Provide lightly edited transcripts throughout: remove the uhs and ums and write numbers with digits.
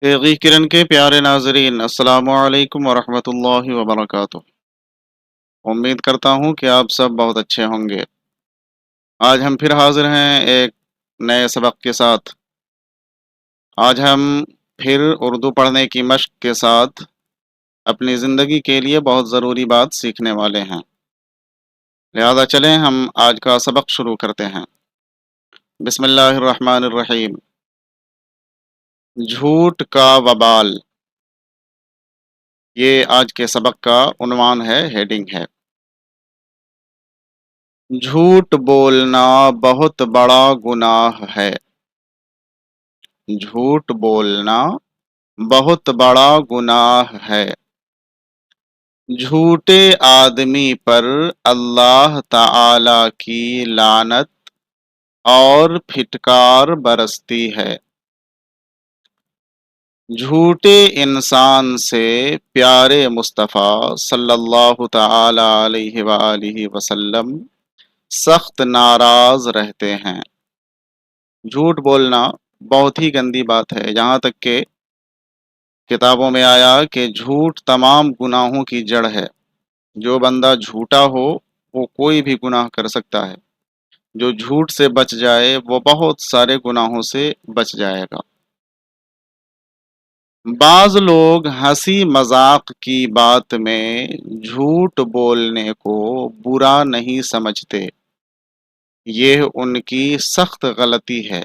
तेगी किरण के प्यारे नाजरीन, अस्सलामु अलैकुम वरहमतुल्लाहि वबरकातुह। उम्मीद करता हूँ कि आप सब बहुत अच्छे होंगे। आज हम फिर हाजिर हैं एक नए सबक के साथ। आज हम फिर उर्दू पढ़ने की मश्क के साथ अपनी ज़िंदगी के लिए बहुत ज़रूरी बात सीखने वाले हैं। लिहाजा चलें हम आज का सबक शुरू करते हैं। बिस्मिल्लाहिर्रहमानिर्रहीम। झूठ का वबाल, ये आज के सबक का उन्वान है, हेडिंग है। झूठ बोलना बहुत बड़ा गुनाह है। झूठ बोलना बहुत बड़ा गुनाह है। झूठे आदमी पर अल्लाह ताला की लानत और फिटकार बरसती है। झूठे इंसान से प्यारे मुस्तफ़ा सल्लल्लाहु ताला अलैहि वालिहि वसल्लम सख्त नाराज रहते हैं। झूठ बोलना बहुत ही गंदी बात है। यहाँ तक कि किताबों में आया कि झूठ तमाम गुनाहों की जड़ है। जो बंदा झूठा हो वो कोई भी गुनाह कर सकता है। जो झूठ से बच जाए वो बहुत सारे गुनाहों से बच जाएगा। बाज लोग हंसी मजाक की बात में झूठ बोलने को बुरा नहीं समझते। ये उनकी सख्त गलती है।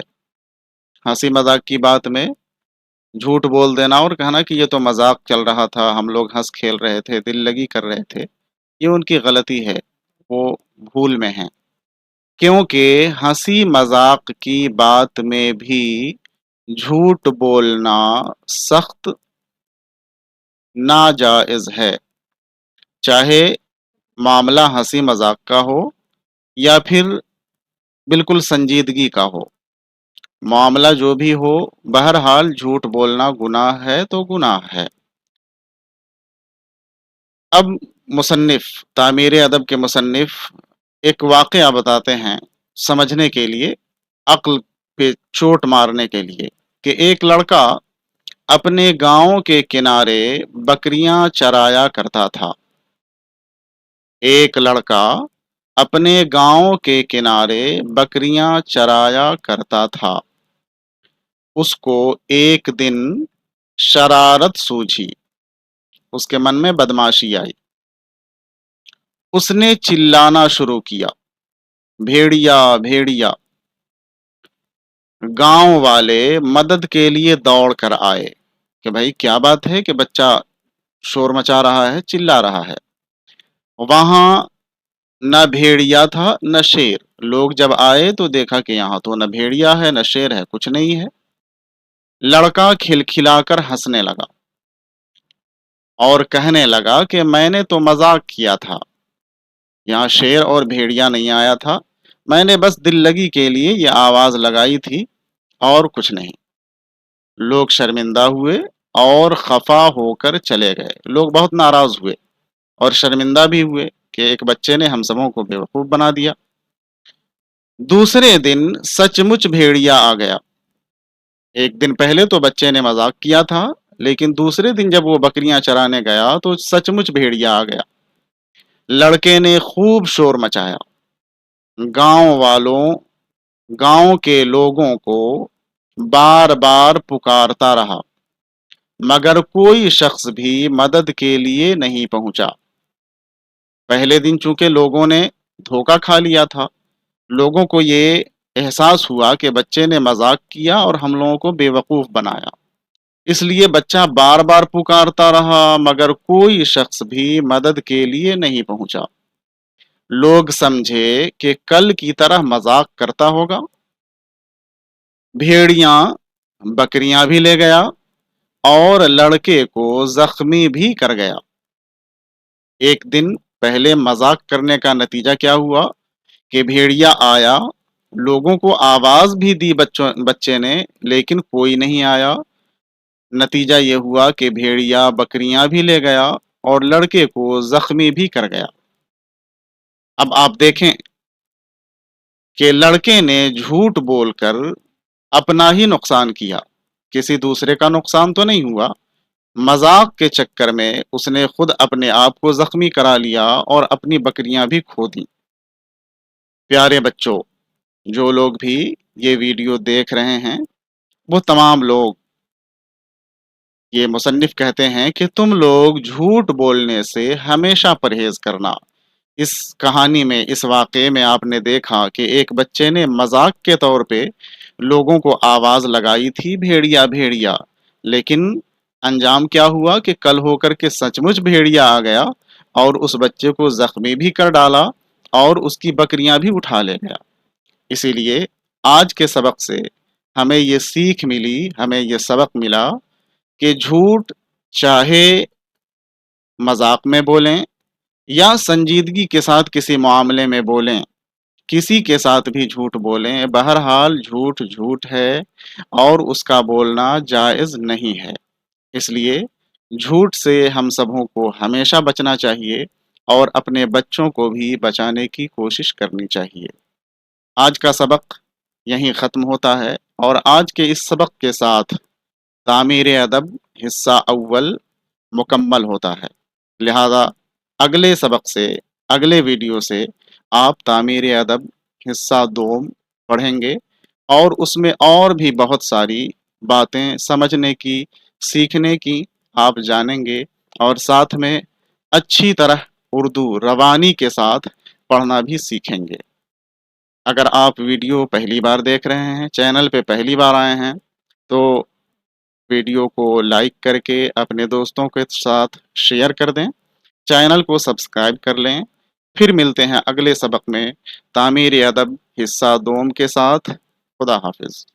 हंसी मजाक की बात में झूठ बोल देना और कहना कि ये तो मजाक चल रहा था, हम लोग हंस खेल रहे थे, दिल लगी कर रहे थे, ये उनकी गलती है। वो भूल में हैं। क्योंकि हंसी मजाक की बात में भी झूठ बोलना सख्त नाजायज है। चाहे मामला हंसी मजाक का हो या फिर बिल्कुल संजीदगी का हो, मामला जो भी हो, बहरहाल झूठ बोलना गुनाह है तो गुनाह है। अब मुसन्निफ, तामीर अदब के मुसन्निफ एक वाक़या बताते हैं समझने के लिए, अक्ल पे चोट मारने के लिए, कि एक लड़का अपने गांव के किनारे बकरियां चराया करता था। एक लड़का अपने गांव के किनारे बकरियां चराया करता था। उसको एक दिन शरारत सूझी, उसके मन में बदमाशी आई। उसने चिल्लाना शुरू किया, भेड़िया भेड़िया। गांव वाले मदद के लिए दौड़ कर आए कि भाई क्या बात है कि बच्चा शोर मचा रहा है, चिल्ला रहा है। वहां न भेड़िया था न शेर। लोग जब आए तो देखा कि यहाँ तो न भेड़िया है न शेर है, कुछ नहीं है। लड़का खिलखिलाकर हंसने लगा और कहने लगा कि मैंने तो मजाक किया था, यहाँ शेर और भेड़िया नहीं आया था, मैंने बस दिल लगी के लिए ये आवाज लगाई थी और कुछ नहीं। लोग शर्मिंदा हुए और खफा होकर चले गए। लोग बहुत नाराज हुए और शर्मिंदा भी हुए कि एक बच्चे ने हम सबों को बेवकूफ बना दिया। दूसरे दिन सचमुच भेड़िया आ गया। एक दिन पहले तो बच्चे ने मजाक किया था, लेकिन दूसरे दिन जब वो बकरियां चराने गया तो सचमुच भेड़िया आ गया। लड़के ने खूब शोर मचाया। गांव वालों गांव के लोगों को बार बार पुकारता रहा, मगर कोई शख्स भी मदद के लिए नहीं पहुंचा। पहले दिन चूंकि लोगों ने धोखा खा लिया था, लोगों को ये एहसास हुआ कि बच्चे ने मजाक किया और हम लोगों को बेवकूफ बनाया, इसलिए बच्चा बार बार पुकारता रहा मगर कोई शख्स भी मदद के लिए नहीं पहुंचा। लोग समझे कि कल की तरह मजाक करता होगा। भेड़ियां बकरियां भी ले गया और लड़के को जख्मी भी कर गया। एक दिन पहले मजाक करने का नतीजा क्या हुआ कि भेड़िया आया, लोगों को आवाज भी दी बच्चे ने, लेकिन कोई नहीं आया। नतीजा ये हुआ कि भेड़िया बकरियां भी ले गया और लड़के को जख्मी भी कर गया। अब आप देखें कि लड़के ने झूठ बोलकर अपना ही नुकसान किया। किसी दूसरे का नुकसान तो नहीं हुआ। मजाक के चक्कर में उसने खुद अपने आप को जख्मी करा लिया और अपनी बकरियां भी खो दी। प्यारे बच्चों, जो लोग भी ये वीडियो देख रहे हैं, वो तमाम लोग, ये मुसन्निफ कहते हैं कि तुम लोग झूठ बोलने से हमेशा परहेज करना। इस कहानी में, इस वाक़े में आपने देखा कि एक बच्चे ने मजाक के तौर पे लोगों को आवाज लगाई थी, भेड़िया भेड़िया। लेकिन अंजाम क्या हुआ कि कल होकर के सचमुच भेड़िया आ गया और उस बच्चे को जख्मी भी कर डाला और उसकी बकरियां भी उठा ले गया। इसीलिए आज के सबक से हमें ये सीख मिली, हमें ये सबक मिला कि झूठ चाहे मजाक में बोलें या संजीदगी के साथ किसी मामले में बोलें, किसी के साथ भी झूठ बोलें, बहरहाल झूठ झूठ है और उसका बोलना जायज़ नहीं है। इसलिए झूठ से हम सबों को हमेशा बचना चाहिए और अपने बच्चों को भी बचाने की कोशिश करनी चाहिए। आज का सबक यहीं ख़त्म होता है और आज के इस सबक के साथ तामीर अदब हिस्सा अव्वल मुकम्मल होता है। लिहाजा अगले सबक से, अगले वीडियो से आप तामीर अदब हिस्सा दोम पढ़ेंगे और उसमें और भी बहुत सारी बातें समझने की, सीखने की आप जानेंगे और साथ में अच्छी तरह उर्दू रवानी के साथ पढ़ना भी सीखेंगे। अगर आप वीडियो पहली बार देख रहे हैं, चैनल पे पहली बार आए हैं, तो वीडियो को लाइक करके अपने दोस्तों के साथ शेयर कर दें, चैनल को सब्सक्राइब कर लें। फिर मिलते हैं अगले सबक में तामीर अदब हिस्सा दोम के साथ। खुदा हाफिज़।